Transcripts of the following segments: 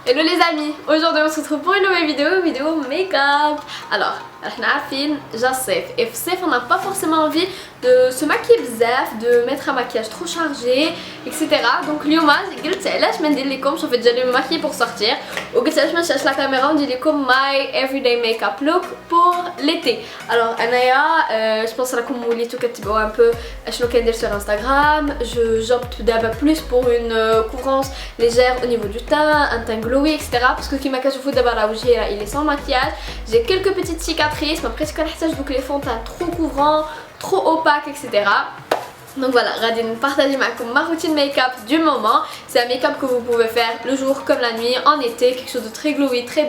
Hello les amis, aujourd'hui on se retrouve pour une nouvelle vidéo make-up. Alors, et on n'a pas forcément envie de se maquiller bzaf, de mettre un maquillage trop chargé, etc. Donc اليوم قلت علاش ما ندير لكم شوفوا جالي ماكيي pour sortir وقلت علاش ما نشعلش لا كاميرا وندير لكم my everyday makeup look pour l'été. Alors انايا je pense راكم وليتو كتبعوا un peu شنو كندير sur Instagram. J'opte d'abord plus pour une couvrance légère au niveau du teint, un teint glowy, etc. Parce que كيما كتشوفوا دابا راه وجهي il est sans maquillage. J'ai quelques petites cicatrices, mais après je كنحتاج دوك les fonds de teint trop couvrants, trop opaques, etc. Donc voilà, غادي نبارطاجي معكم ma routine make-up du moment. C'est un make-up que vous pouvez faire le jour comme la nuit, en été, quelque chose de très glowy, très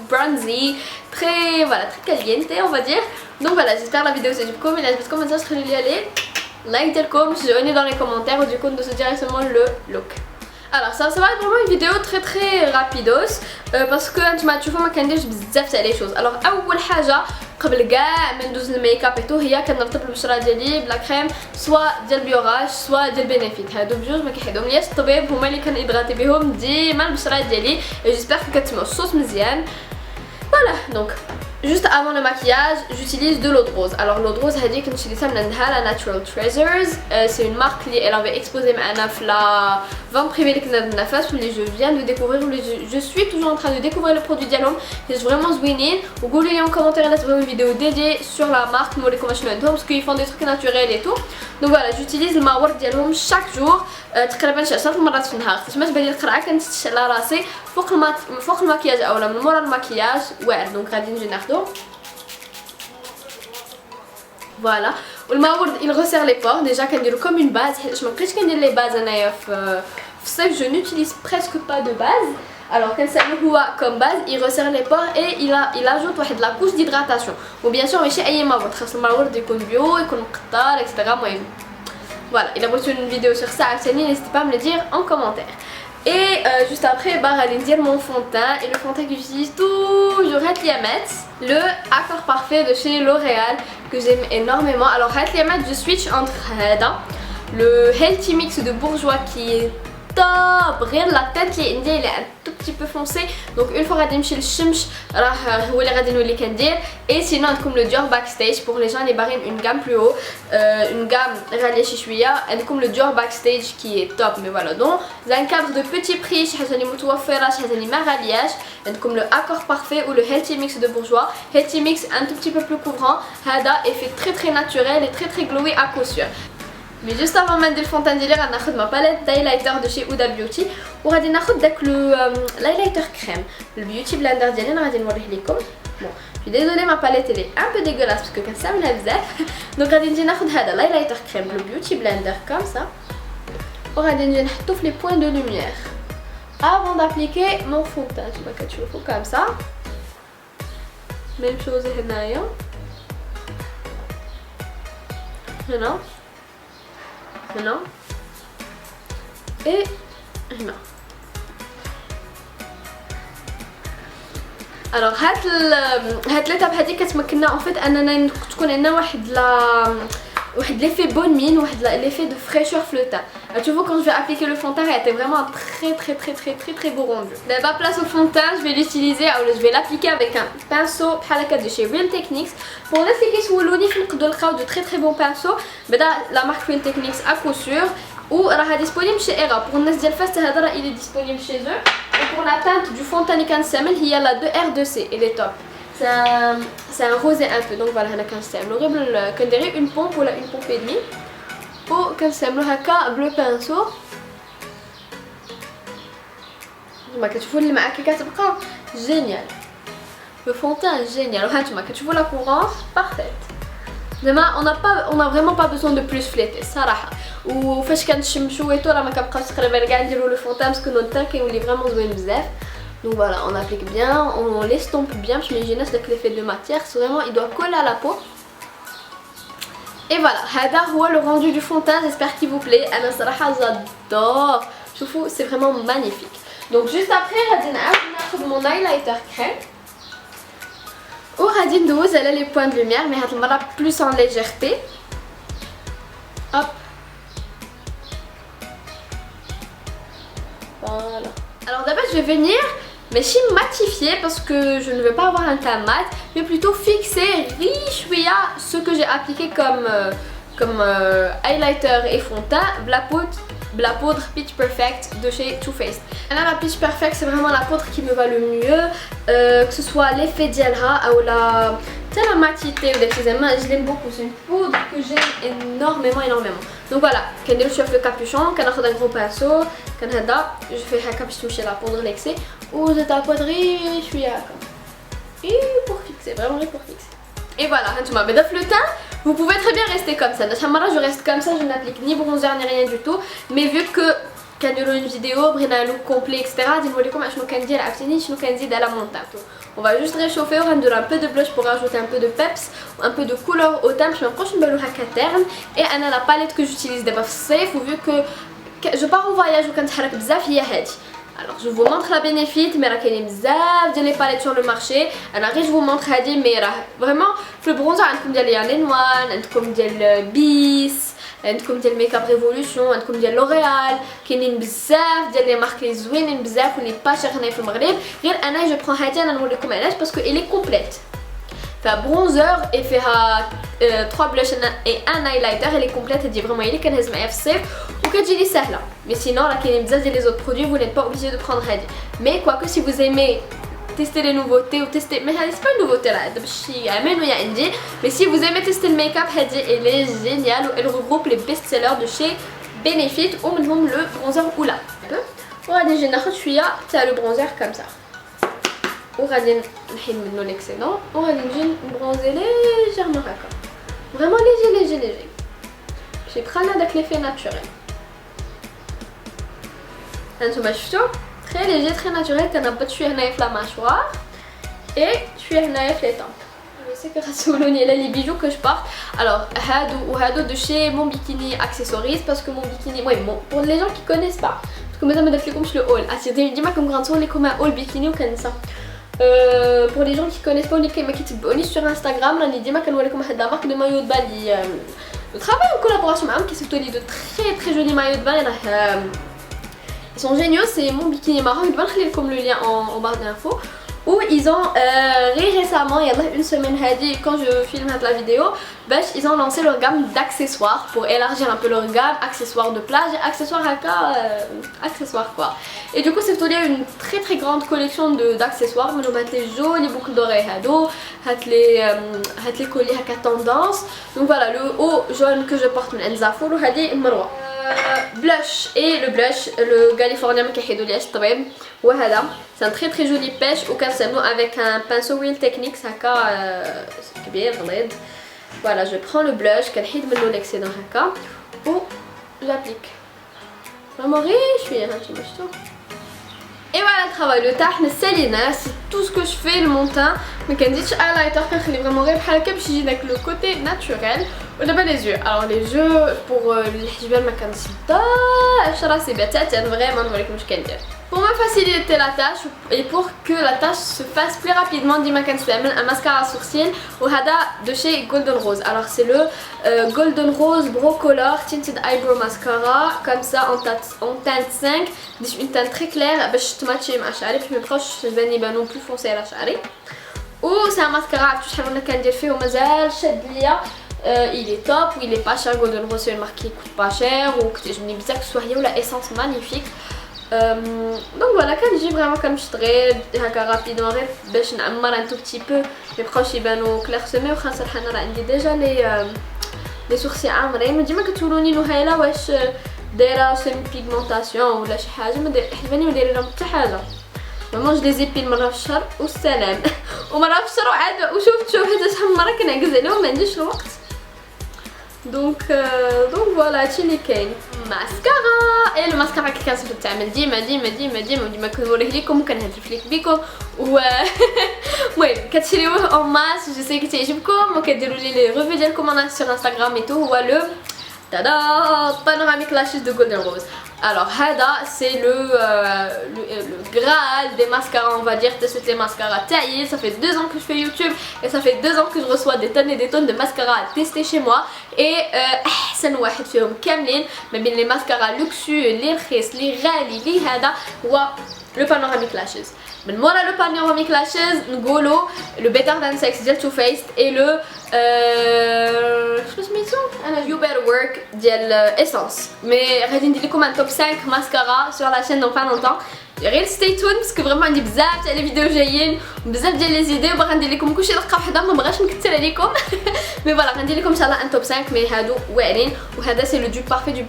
bronzy, très voilà, très caliente on va dire. Donc voilà, j'espère la vidéo تعجبكم. إلا عجبتكم ما تنساوش تخليو لي عليه لايك ديالكم, شجعوني dans les commentaires ou du coup de se directement le look. Alors ça va être vraiment une vidéo très rapidos parce que انتما تشوفوا ما كنديرش بزاف تاع لي شوز. Alors اول حاجه قبل كاع ما ندوز الميك اب ايتو هي كنرطب البشره ديالي بلا كريم سوا ديال بيوراج سوا ديال بينيفيت. هادو بجوج ما كيحيدهملياش الطبيب, هما اللي كنهيدراتي بهم ديما البشره ديالي. جيسبر كتسمعوا الصوت مزيان. Voilà, donc juste avant le maquillage, j'utilise de l'eau de rose. Alors l'eau de rose, elle dit que j'utilise la Natural Treasures. C'est une marque qui elle avait exposé la vente privée que je viens de découvrir. Je suis toujours en train de découvrir le produit Dialom. C'est vraiment zouinin. Vous pouvez en commentaire là une vidéo dédiée sur la marque parce qu'ils font des trucs naturels et tout. Donc voilà, j'utilise le mawar Dialom chaque jour. تقريبا شي 10 مرات في النهار. باش تبان لي القرعه كنتشعل على راسي فوق المكياج اولا من مورا المكياج واعر. دونك غادي نجي ناخذو فوالا. والماورد il resserre les pores. déjà كنديرو comme une base حيت ما بقيتش كندير لي باز انايا في الصيف. je n'utilise presque pas de base. alors كنستعمل هو comme base, il resserre les pores et il ajoute واحد la couche d'hydratation. وبيان سور ماشي اي ماورد, خاص الماورد يكون بيو يكون مقطر etc. المهم voilà, il a reçu une vidéo sur ça, n'hésitez pas à me le dire en commentaire. Et juste après, allez dire mon fond de teint. Et le fond de teint que j'utilise toujours, Hatliamet, le Accord Parfait de chez L'Oréal, que j'aime énormément. Alors Hatliamet, je switch entre le Healthy Mix de Bourjois qui est top. Rien la tête, il est un tout petit peu foncé. Donc une fois غادي نمشي للشمس راه هو اللي غادي نولي كندير. Et sinon عندكم le Dior Backstage pour les gens les barrين une gamme plus haut, une gamme غاليه شي شويه. عندكم le Dior Backstage qui est top. Mais voilà, donc un cadre de petit prix, شي حاجه اللي متوفره, شي حاجه اللي ما غالياش. عندكم le Accord Parfait ou le Healthy Mix de Bourjois. Healthy Mix un tout petit peu plus couvrant, هذا effet très naturel et très glowy à coup sûr. Mais juste avant de ندير الفونتان ديالي غناخذ ما باليت دايلايتر دو شي Huda Beauty وغادي ناخذ داك لو لايلايتر كريم البيوتي بلندر ديالي. انا غادي نوريه لكم. بون je suis désolée, ma palette elle est un peu dégueulasse parce que كنستعملها بزاف. donc غادي نجي ناخذ هذا لايلايتر كريم لو بيوتي بلندر comme ça وغادي نجي نحطو في لي بوين دو لوميير avant d'appliquer mon fond de teint. كما كتشوفوا comme ça. même chose هنايا هنا هنا et هنا. alors هاد l'étape هادي كتمكننا en fait اننا تكون عندنا واحد l'effet bonne mine, l'effet de fraîcheur في le teint. Tu vois quand je vais appliquer le fond de teint, il était vraiment très beau rendu. D'abord place au fond de teint, je vais l'utiliser ou je vais l'appliquer avec un pinceau بحال هكا de chez Real Techniques. Pour les filles qui سولوني فين نقدروا نلقاو de très bons pinceaux, بدا la marque Real Techniques à coup sûr وراه disponible chez Era. pour الناس ديال فاس هذا راه il est disponible chez eux. Et pour la teinte du fond de teint اللي كنستعمل هي la 2R2C, elle est top. C'est un rosé un peu. donc voilà, هنا كنستعملو كنديري une pompe ولا une pompe et demie وكنستعملو هكا بلو بانسو. كما كتشوفوا اللي معاك كتبقى جينيال. لو فون تان جينيال. وهانتوما كتشوفوا لا كورونس بارفيت. زعما on a vraiment pas besoin de plus fléter الصراحه. وفاش كنشمشو ايتو راه ما كنبقاوش تقريبا كاع نديرو لو فون تان باسكو نو تان كيولي فريمون زوين بزاف. donc voilà, on applique bien, on l'estompe bien. Je mets jeunesse avec l'effet de matière, c'est vraiment il doit coller à la peau. Et voilà, هذا هو le rendu du fond de teint. j'espère qu'il vous plaît. انا صراحه j'adore. شوفوا c'est vraiment magnifique. donc juste après غادي ناخذ mon highlighter crème وغادي ندوز على les points de lumière, mais هاد المره plus en légèreté. hop voilà. alors d'abord je vais venir ماشي matifié parce que je ne veux pas avoir un teint mat, mais plutôt fixé riche ce que j'ai appliqué comme highlighter et fond de teint la poudre Pitch Perfect de chez Too Faced. Là, la Pitch Perfect c'est vraiment la poudre qui me va le mieux, que ce soit l'effet d'Yelha ou la matité ou des choses. Je l'aime beaucoup, c'est une poudre que j'aime énormément. Donc voilà, quand je fais le capuchon, quand je un gros pinceau, quand je fais un capuchon chez la poudre l'excès ou je tapoterai, je suis à et pour fixer, vraiment pour fixer. Et voilà, le teint, vous pouvez très bien rester comme ça. Je reste comme ça, je n'applique ni bronzer ni rien du tout. Mais vu que quand il y a une vidéo, un look complet, etc., dis-moi comment je vais la montagne. On va juste réchauffer, on va donner un peu de blush pour rajouter un peu de peps, un peu de couleur au teint. Je m'approche une terne. Et la palette que j'utilise d'abord safe, vu que je pars en voyage ou quand je suis alors je vous montre la Benefit, mais il y a bzaf les palettes sur le marché. Alors je vous montre هذه mais vraiment في البرونزر عندكم ديال يانين وان، عندكم ديال بيس، عندكم ديال ميك اب ريفولوشن، عندكم ديال لوريال، كاينين بزاف ديال لي مارك لي زوينين بزاف واللي با شير هنايا في المغرب. غير انا جو برون هذه انا نوريكم علاش باسكو elle est complète. فيها برونزر et فيها 3 blush et un highlighter. Elle est complète, elle dit vraiment elle est كنهز معايا في الصيف وكتجيني سهله. Mais sinon là كاينين بزاف ديال les autres produits, vous n'êtes pas obligé de prendre هذه. Mais quoique si vous aimez tester les nouveautés ou tester, mais c'est pas une nouveauté là, mais si vous aimez tester le make-up, elle est géniale. Elle regroupe les best-sellers de chez Benefit ou même le bronzer Oula. On va déjà faire le bronzer comme ça. On va dire l'excellent. On va dire bronzer légèrement d'accord. Vraiment léger. J'ai pris l'effet naturel. Très léger, très naturel. Tu as un peu de tuer la mâchoire et tuer les tempes. Je sais que Rassouloni là les bijoux que je porte. Alors, Hado de chez Mon Bikini Accessories parce que Mon Bikini, ouais, bon, pour les gens qui connaissent pas, parce que mesdames et comme je le haul. Ah, c'est dis-moi comme grand son, les comme un haul bikini ou comme ça. Pour les gens qui connaissent pas, on est sur Instagram, là, dis-moi qu'on voit comme la marque de maillot de bain. Je travaille en collaboration avec qui se donne de très jolis maillots de bain. Ils sont géniaux, c'est Mon Bikini Maroc, je vais vous mettre le lien en barre d'infos. Où ils ont récemment, il y a une semaine, quand je filme la vidéo, ils ont lancé leur gamme d'accessoires pour élargir un peu leur gamme, accessoires de plage et accessoires quoi. Et du coup c'est une très grande collection d'accessoires. Vous mettez les jolies boucles d'oreilles, les colliers à tendance. Donc voilà, le haut jaune que je porte, blush et le California c'est un très joli pêche ou avec un pinceau Real Techniques voilà, je prends le blush l'excédent ou j'applique vraiment riche. Et voilà le travail, le teint c'est tout ce que je fais, le montant. Mais quand je dis highlighter, je vraiment avec le côté naturel. Ou d'abord les yeux. Alors les yeux pour les hijab ma c'est bête, vraiment pour me faciliter la tâche et pour que la tâche se fasse plus rapidement, un mascara à sourcils ou hada de chez Golden Rose. Alors c'est le Golden Rose Brow Color Tinted Eyebrow Mascara, comme ça en teinte 5, une teinte très claire, je matcher ma chari, puis mes proches je vais non plus foncé à la chari. Ou c'est un mascara il est top, ou il est pas cher. Golden Rose c'est une marque qui coûte pas cher, ou que je me dis bizarre que ce soit la essence magnifique. Donc voilà, quand j'ai vraiment comme je dirais rapidement, je vais un tout petit peu. Les proches ils vont clairsemés, ou déjà les sourcils عامرين. ما ديما كتقولوني نهيلة واش دايره سيمي بيغمونطاسيون ولا شي حاجه، ما حيباني ما دايره لهم حتى حاجه. vraiment je les épile مره في الشهر والسلام ومره في الشهر وعاد وشوف هذا شحال من مره كنعكز عليهم ما عنديش الوقت. Donc voilà, تشيلي كاين ماسكارا. اي الماسكارا كي كنصيفط تعمل ديما كنوريه لكم وكنهتف لك بكم و المهم كتشريوه اون ماس. جو سي كتعجبكم وكديروا لي لي ريفيو ديالكم sur Instagram et tout. هو لو tada panoramic lashes de Golden Rose. Alors Hada c'est le graal des mascaras, on va dire. C'est les mascaras taillés. Ça fait 2 ans que je fais YouTube et ça fait 2 ans que je reçois des tonnes et des tonnes de mascaras à tester chez moi. Et أحسن واحد فيهم كاملين ما بين les mascaras luxueux, les رخيص, les غالي, les هذا هو le panoramic lashes. من مورا le panoramic lashes نقولوا le better than sex ديال Too Faced et le شنو سميتو انا you better work ديال essence. مي غادي ندير لكم un top 5 mascara sur la chaîne dans pas longtemps. غير stay tuned parce que vraiment عندي بزاف تاع لي فيديو جايين وبزاف ديال لي زيدي وباغا ندير لكم كلشي دقه وحده ما بغاش نكثر عليكم مي فوالا غندير لكم ان شاء الله ان توب 5 مي هادو واعرين وهذا سي لو dupe parfait du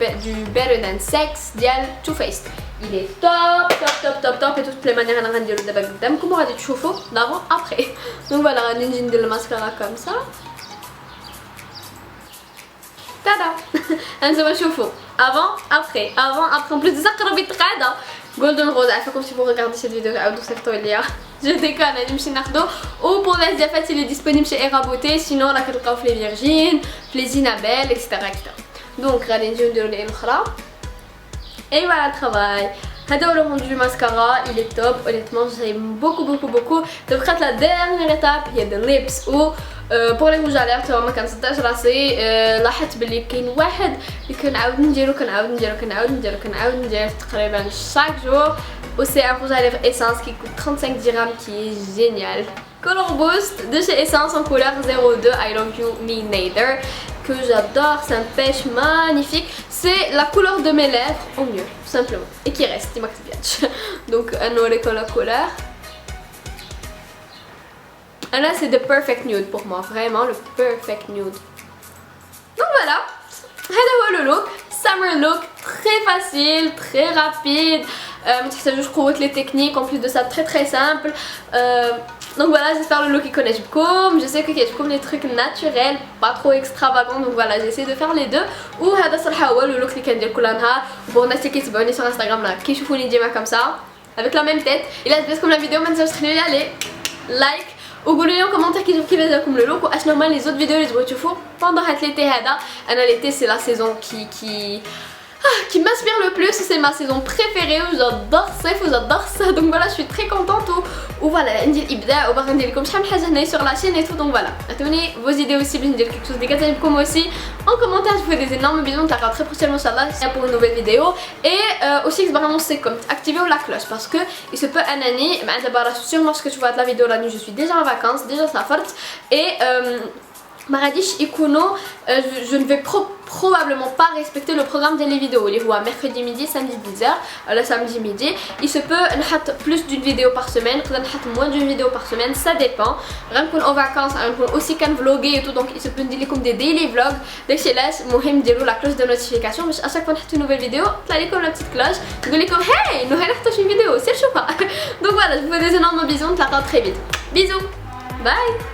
better than sex ديال Too Faced. Il est top top top top top et de toutes les manières انا غنديرو دابا قدامكم وغادي تشوفوا دافون ابري. دونك فوالا غادي نجي ندير الماسكارا كوم سا tada انتما شوفوا avant après en plus de ça قربي تقعده Golden Rose, comme si vous regardez cette vidéo, je déconne, je me suis ou pour les diaphates il est disponible chez Era Beauté, sinon la كتلقاو في les Virgin, les Isabelle, etc. Donc غادي نجيو نديرو ليه الاخرى. Et voilà le travail. هذا هو le rendu du mascara, il est top, honnêtement j'aime beaucoup. Donc la dernière étape, il y a des lips ou pour les rouges à lèvres ما كنصدقش راسي لاحظت بلي كاين واحد اللي كنعاود نديرو تقريبا chaque jour ou c'est un rouge à lèvres Essence qui coûte 35 dirhams qui est génial. Color Boost de chez Essence en couleur 02 I Love You Me Neither que j'adore, c'est un pêche magnifique, c'est la couleur de mes lèvres au mieux tout simplement et qui reste, il m'active. Donc un autre couleur. Et là c'est the perfect nude pour moi, vraiment le perfect nude. Donc voilà, هذا هو le look, summer look très facile, très rapide, ما تحتاجوش قوة les techniques, en plus de ça très simple. Donc voilà, j'espère le look il connaît beaucoup. Je sais que y a comme les trucs naturels, pas trop extravagants, donc voilà, j'essaie de faire les deux. Ou هذا صراحة هو le look اللي كندير كل نهار. Pour الناس اللي كيتبعوني sur Instagram là, كيشوفوني ديما comme ça, avec la même tête. إلا عجبتكم la vidéo ما تنساوش تخليولي عليه like. وقولوا لي en commentaire كيفاش جاكم le look واش نورمال les autres vidéos اللي تبغيو تشوفوا pendant هاد l'été هذا. انا l'été c'est la saison qui m'inspire le plus, c'est ma saison préférée, j'adore ça, donc voilà, je suis très contente ou voilà, عندي الابداع وباغا ندير لكم شحال من حاجه هنايا sur la chaîne et tout, donc voilà, عطوني vos idées aussi باش ندير quelque chose اللي كتعجبكم aussi en commentaire. Je vous fais des énormes bisous, on se revoit très prochainement inchallah pour une nouvelle vidéo et aussi vraiment c'est comme activez la cloche parce que il se peut un année d'abord sûrement ce que tu vois de la vidéo la nuit, je suis déjà en vacances, déjà سافرت et ما غاديش يكونوا je ne vais probablement pas respecter le programme des vidéos اللي هو mercredi midi samedi 10h ولا samedi midi. Il se peut نحط plus d'une vidéo par semaine, نقدر نحط moins d'une vidéo par semaine, ça dépend. غنكون en vacances غنكون aussi كنفلوغي et tout, donc il se peut ندير لكم des daily vlogs. داكشي علاش مهم ديروا la cloche de notification باش à chaque fois نحط une nouvelle vidéo طلع لكم la petite cloche تقول لكم hey نهار حطيت une vidéo سير شوفها. Donc voilà, je vous fais des énormes bisous, نتلاقاو très vite. Bisous. Bye.